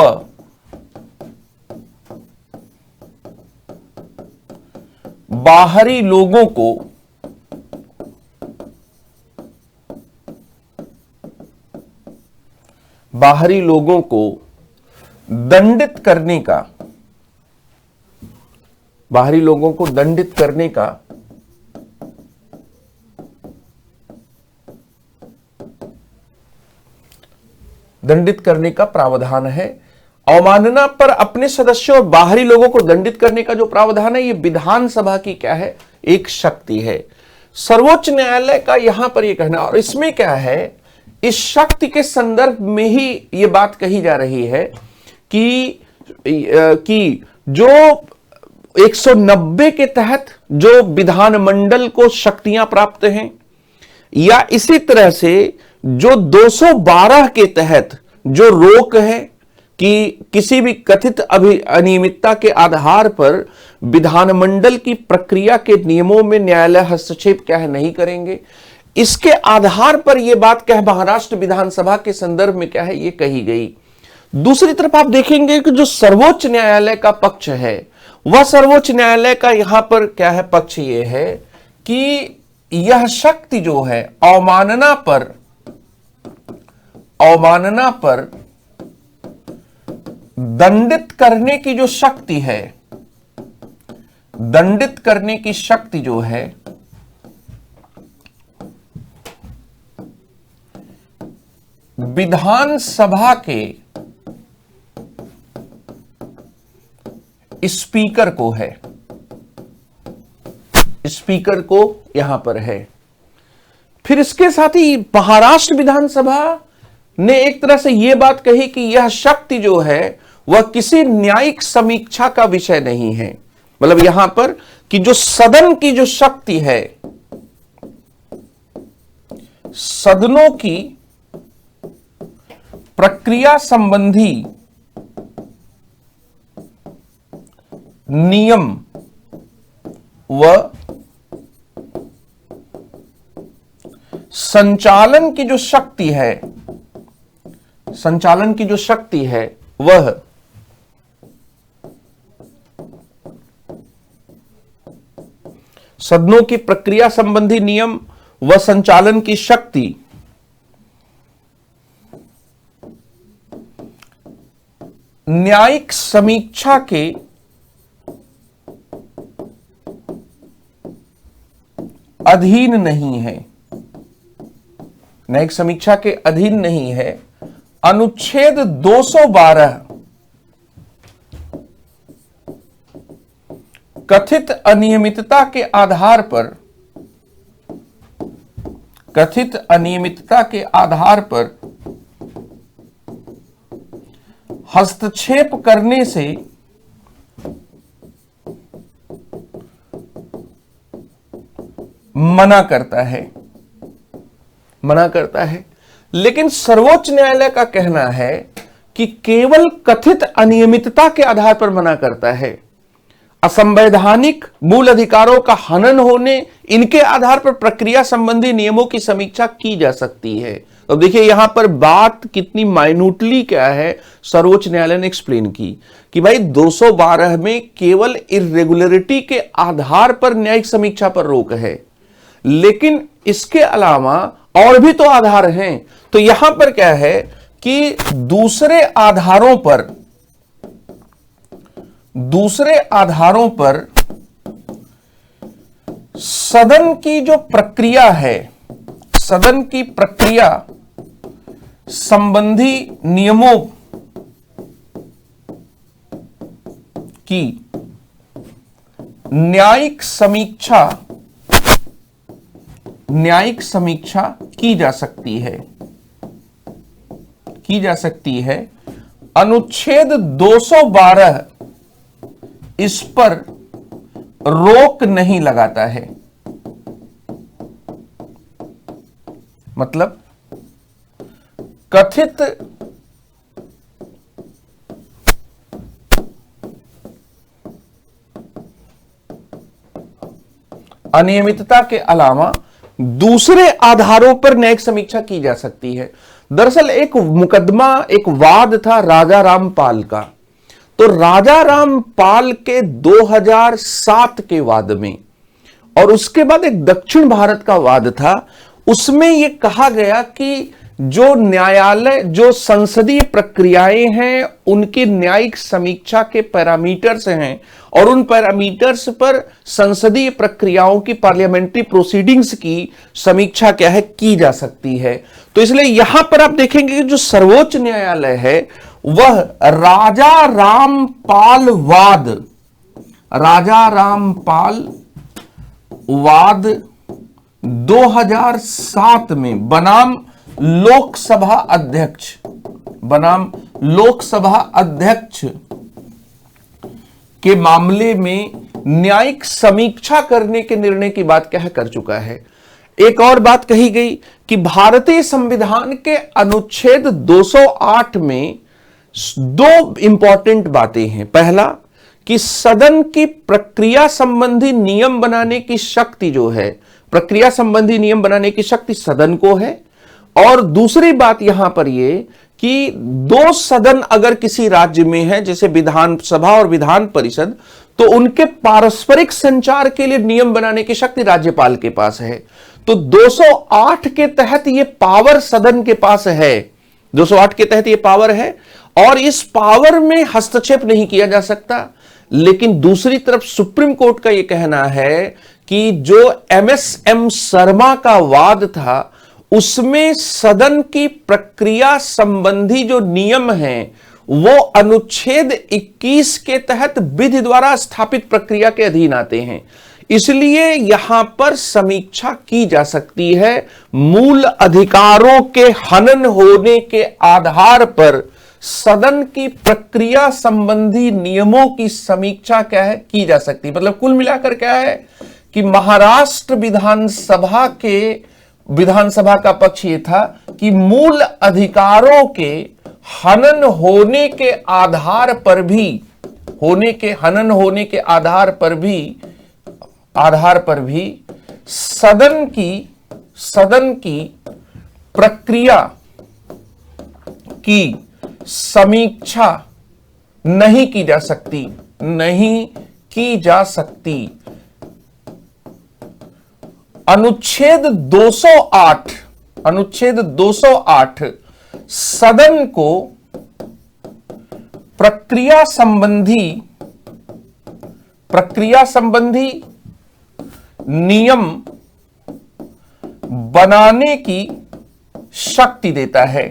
बाहरी लोगों को दंडित करने का प्रावधान है। अवमानना पर अपने सदस्यों और बाहरी लोगों को दंडित करने का जो प्रावधान है, ये विधानसभा की क्या है? एक शक्ति है। सर्वोच्च न्यायालय का यहां पर यह कहना, और इसमें क्या है, इस शक्ति के संदर्भ में ही यह बात कही जा रही है कि जो 190 के तहत जो विधानमंडल को शक्तियां प्राप्त हैं, या इसी तरह से जो 212 के तहत जो रोक है कि किसी भी कथित अनियमितता के आधार पर विधानमंडल की प्रक्रिया के नियमों में न्यायालय हस्तक्षेप क्या है, नहीं करेंगे, इसके आधार पर यह बात क्या है, महाराष्ट्र विधानसभा के संदर्भ में क्या है, यह कही गई। दूसरी तरफ आप देखेंगे कि जो सर्वोच्च न्यायालय का पक्ष है, वह सर्वोच्च न्यायालय का यहां पर क्या है, पक्ष यह है कि यह शक्ति जो है अवमानना पर दंडित करने की जो शक्ति है, दंडित करने की शक्ति जो है विधानसभा के स्पीकर को है, स्पीकर को यहां पर है। फिर इसके साथ ही महाराष्ट्र विधानसभा ने एक तरह से यह बात कही कि यह शक्ति जो है वह किसी न्यायिक समीक्षा का विषय नहीं है। मतलब यहां पर कि जो सदन की जो शक्ति है, सदनों की प्रक्रिया संबंधी नियम व संचालन की जो शक्ति है, वह सदनों की प्रक्रिया संबंधी नियम व संचालन की शक्ति न्यायिक समीक्षा के अधीन नहीं है, न्यायिक समीक्षा के अधीन नहीं है। अनुच्छेद 212 कथित अनियमितता के आधार पर, कथित अनियमितता के आधार पर हस्तक्षेप करने से मना करता है, मना करता है। लेकिन सर्वोच्च न्यायालय का कहना है कि केवल कथित अनियमितता के आधार पर मना करता है, असंवैधानिक मूल अधिकारों का हनन होने, इनके आधार पर प्रक्रिया संबंधी नियमों की समीक्षा की जा सकती है। तो देखिए यहां पर बात कितनी माइन्यूटली क्या है, सर्वोच्च न्यायालय ने एक्सप्लेन की कि भाई 212 में केवल इर्रेगुलरिटी के आधार पर न्यायिक समीक्षा पर रोक है, लेकिन इसके अलावा और भी तो आधार हैं। तो यहां पर क्या है कि दूसरे आधारों पर सदन की जो प्रक्रिया है, सदन की प्रक्रिया संबंधी नियमों की न्यायिक समीक्षा की जा सकती है। अनुच्छेद 212 इस पर रोक नहीं लगाता है। मतलब कथित अनियमितता के अलावा दूसरे आधारों पर न्यायिक समीक्षा की जा सकती है। दरअसल एक मुकदमा, एक वाद था राजा रामपाल का। तो राजा रामपाल के 2007 के वाद में और उसके बाद एक दक्षिण भारत का वाद था, उसमें यह कहा गया कि जो न्यायालय, जो संसदीय प्रक्रियाएं हैं, उनकी न्यायिक समीक्षा के पैरामीटर्स हैं और उन पैरामीटर्स पर संसदीय प्रक्रियाओं की, पार्लियामेंट्री प्रोसीडिंग्स की समीक्षा क्या है, की जा सकती है। तो इसलिए यहां पर आप देखेंगे कि जो सर्वोच्च न्यायालय है वह राजा रामपाल वाद 2007 में बनाम लोकसभा अध्यक्ष के मामले में न्यायिक समीक्षा करने के निर्णय की बात क्या है, कर चुका है। एक और बात कही गई कि भारतीय संविधान के अनुच्छेद 208 में दो इंपॉर्टेंट बातें हैं। पहला कि सदन की प्रक्रिया संबंधी नियम बनाने की शक्ति जो है, प्रक्रिया संबंधी नियम बनाने की शक्ति सदन को है। और दूसरी बात यहां पर यह कि दो सदन अगर किसी राज्य में है, जैसे विधानसभा और विधान परिषद, तो उनके पारस्परिक संचार के लिए नियम बनाने की शक्ति राज्यपाल के पास है। तो 208 के तहत यह पावर सदन के पास है, 208 के तहत यह पावर है और इस पावर में हस्तक्षेप नहीं किया जा सकता। लेकिन दूसरी तरफ सुप्रीम कोर्ट का यह कहना है कि जो MSM शर्मा का वाद था, उसमें सदन की प्रक्रिया संबंधी जो नियम हैं वो अनुच्छेद 21 के तहत विधि द्वारा स्थापित प्रक्रिया के अधीन आते हैं। इसलिए यहां पर समीक्षा की जा सकती है। मूल अधिकारों के हनन होने के आधार पर सदन की प्रक्रिया संबंधी नियमों की समीक्षा क्या है, की जा सकती है। मतलब कुल मिलाकर क्या है कि महाराष्ट्र विधानसभा का पक्ष यह था कि मूल अधिकारों के हनन होने के आधार पर भी सदन की प्रक्रिया की समीक्षा नहीं की जा सकती। अनुच्छेद 208 सदन को प्रक्रिया संबंधी नियम बनाने की शक्ति देता है।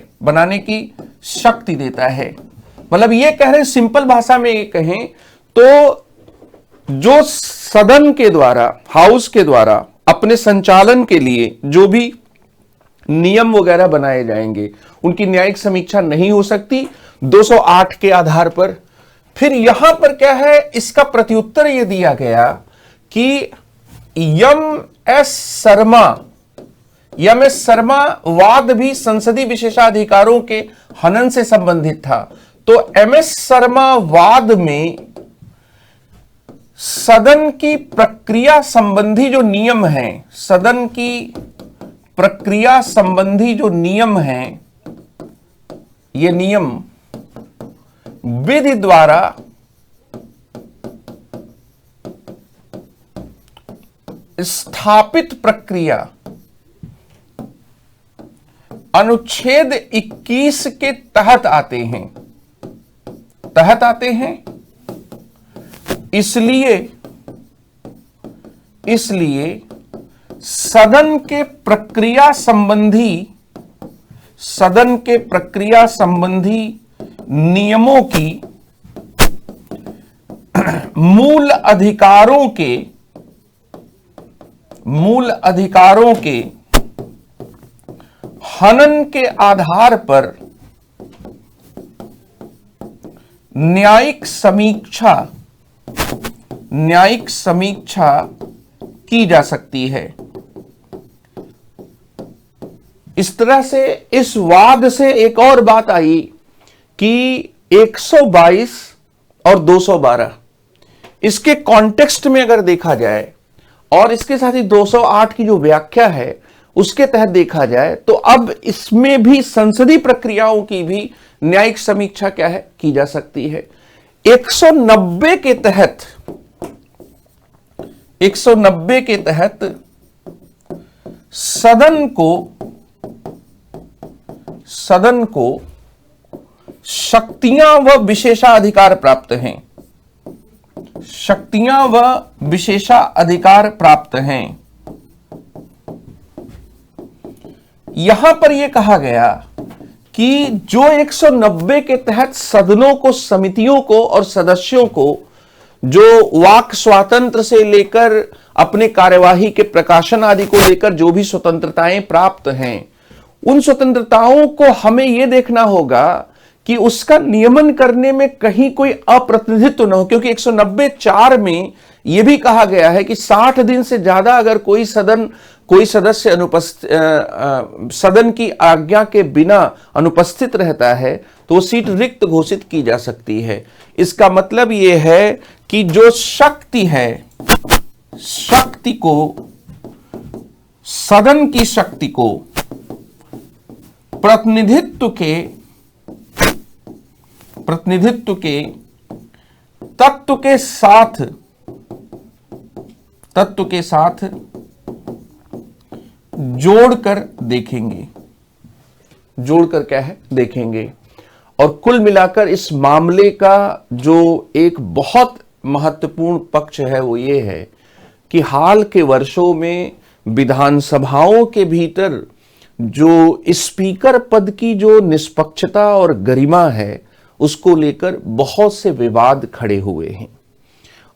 मतलब ये कह रहे हैं, सिंपल भाषा में ये कहें तो जो सदन के द्वारा, हाउस के द्वारा अपने संचालन के लिए जो भी नियम वगैरह बनाए जाएंगे उनकी न्यायिक समीक्षा नहीं हो सकती 208 के आधार पर। फिर यहां पर क्या है, इसका प्रत्युत्तर यह दिया गया कि एम.एस. शर्मा वाद भी संसदीय विशेषाधिकारों के हनन से संबंधित था। तो एम.एस. शर्मा वाद में सदन की प्रक्रिया संबंधी जो नियम हैं, सदन की प्रक्रिया संबंधी जो नियम हैं, ये नियम विधि द्वारा स्थापित प्रक्रिया अनुच्छेद 21 के तहत आते हैं। इसलिए सदन के प्रक्रिया संबंधी नियमों की मूल अधिकारों के हनन के आधार पर न्यायिक समीक्षा की जा सकती है। इस तरह से इस वाद से एक और बात आई कि 122 और 212 इसके कॉन्टेक्स्ट में अगर देखा जाए और इसके साथ ही 208 की जो व्याख्या है उसके तहत देखा जाए तो अब इसमें भी संसदीय प्रक्रियाओं की भी न्यायिक समीक्षा क्या है, की जा सकती है। 190 के तहत सदन को शक्तियां व विशेषाधिकार प्राप्त हैं। यहां पर यह कहा गया कि जो 190 के तहत सदनों को, समितियों को और सदस्यों को जो वाक स्वातंत्र से लेकर अपने कार्यवाही के प्रकाशन आदि को लेकर जो भी स्वतंत्रताएं प्राप्त हैं, उन स्वतंत्रताओं को हमें यह देखना होगा कि उसका नियमन करने में कहीं कोई अप्रतिनिधित्व न हो, क्योंकि 190(4) में यह भी कहा गया है कि 60 दिन से ज्यादा अगर कोई सदस्य सदन की आज्ञा के बिना अनुपस्थित रहता है तो वो सीट रिक्त घोषित की जा सकती है। इसका मतलब यह है कि जो शक्ति है, सदन की शक्ति को प्रतिनिधित्व के तत्व के साथ जोड़कर देखेंगे। और कुल मिलाकर इस मामले का जो एक बहुत महत्वपूर्ण पक्ष है वो ये है कि हाल के वर्षों में विधानसभाओं के भीतर जो स्पीकर पद की जो निष्पक्षता और गरिमा है उसको लेकर बहुत से विवाद खड़े हुए हैं।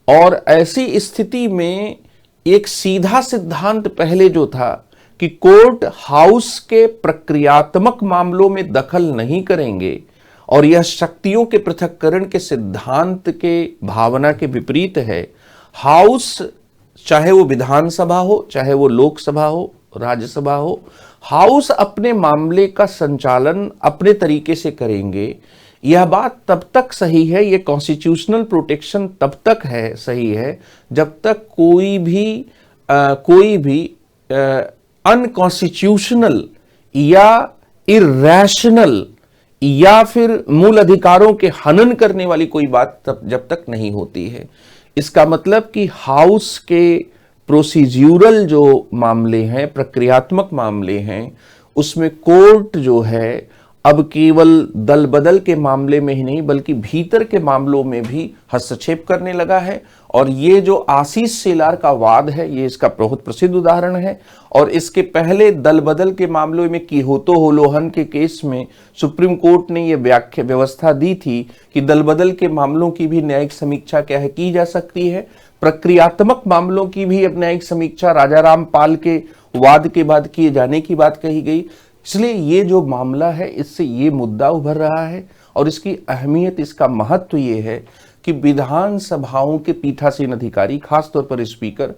और ऐसी स्थिति में एक सीधा सिद्धांत पहले जो था कि कोर्ट हाउस के प्रक्रियात्मक मामलों में दखल नहीं करेंगे और यह शक्तियों के पृथक्करण के सिद्धांत के भावना के विपरीत है। हाउस, चाहे वो विधानसभा हो, चाहे वो लोकसभा हो, राज्यसभा हो, हाउस अपने मामले का संचालन अपने तरीके से करेंगे। यह बात तब तक सही है, यह कॉन्स्टिट्यूशनल प्रोटेक्शन तब तक है, सही है, जब तक कोई भी अनकॉन्स्टिट्यूशनल या इरैशनल या फिर मूल अधिकारों के हनन करने वाली कोई बात जब तक नहीं होती है। इसका मतलब कि हाउस के प्रोसीड्यूरल जो मामले हैं, प्रक्रियात्मक मामले हैं, उसमें कोर्ट जो है अब केवल दल बदल के मामले में ही नहीं बल्कि भीतर के मामलों में भी हस्तक्षेप करने लगा है। और ये जो आशीष शेलार का वाद है ये इसका बहुत प्रसिद्ध उदाहरण है। और इसके पहले दल बदल के मामलों में किहोतो होलोहन के केस में सुप्रीम कोर्ट ने यह व्यवस्था दी थी कि दल बदल के मामलों की भी न्यायिक समीक्षा क्या है, की जा सकती है। प्रक्रियात्मक मामलों की भी न्यायिक समीक्षा राजा रामपाल के वाद के बाद किए जाने की बात कही गई। इसलिए ये जो मामला है, इससे ये मुद्दा उभर रहा है और इसकी अहमियत, इसका महत्व ये है कि विधानसभाओं के पीठासीन अधिकारी, खासतौर पर स्पीकर,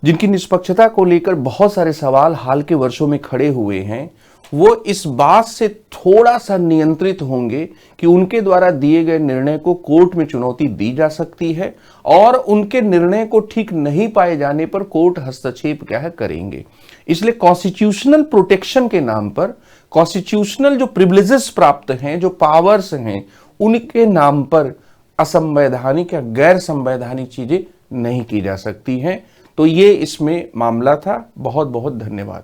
जिनकी निष्पक्षता को लेकर बहुत सारे सवाल हाल के वर्षों में खड़े हुए हैं, वो इस बात से थोड़ा सा नियंत्रित होंगे कि उनके द्वारा दिए गए निर्णय को कोर्ट में चुनौती दी जा सकती है और उनके निर्णय को ठीक नहीं पाए जाने पर कोर्ट हस्तक्षेप क्या है करेंगे। इसलिए कॉन्स्टिट्यूशनल प्रोटेक्शन के नाम पर, कॉन्स्टिट्यूशनल जो प्रिविलेजेस प्राप्त हैं, जो पावर्स हैं, उनके नाम पर असंवैधानिक या गैर संवैधानिक चीजें नहीं की जा सकती हैं। तो ये इसमें मामला था। बहुत बहुत धन्यवाद।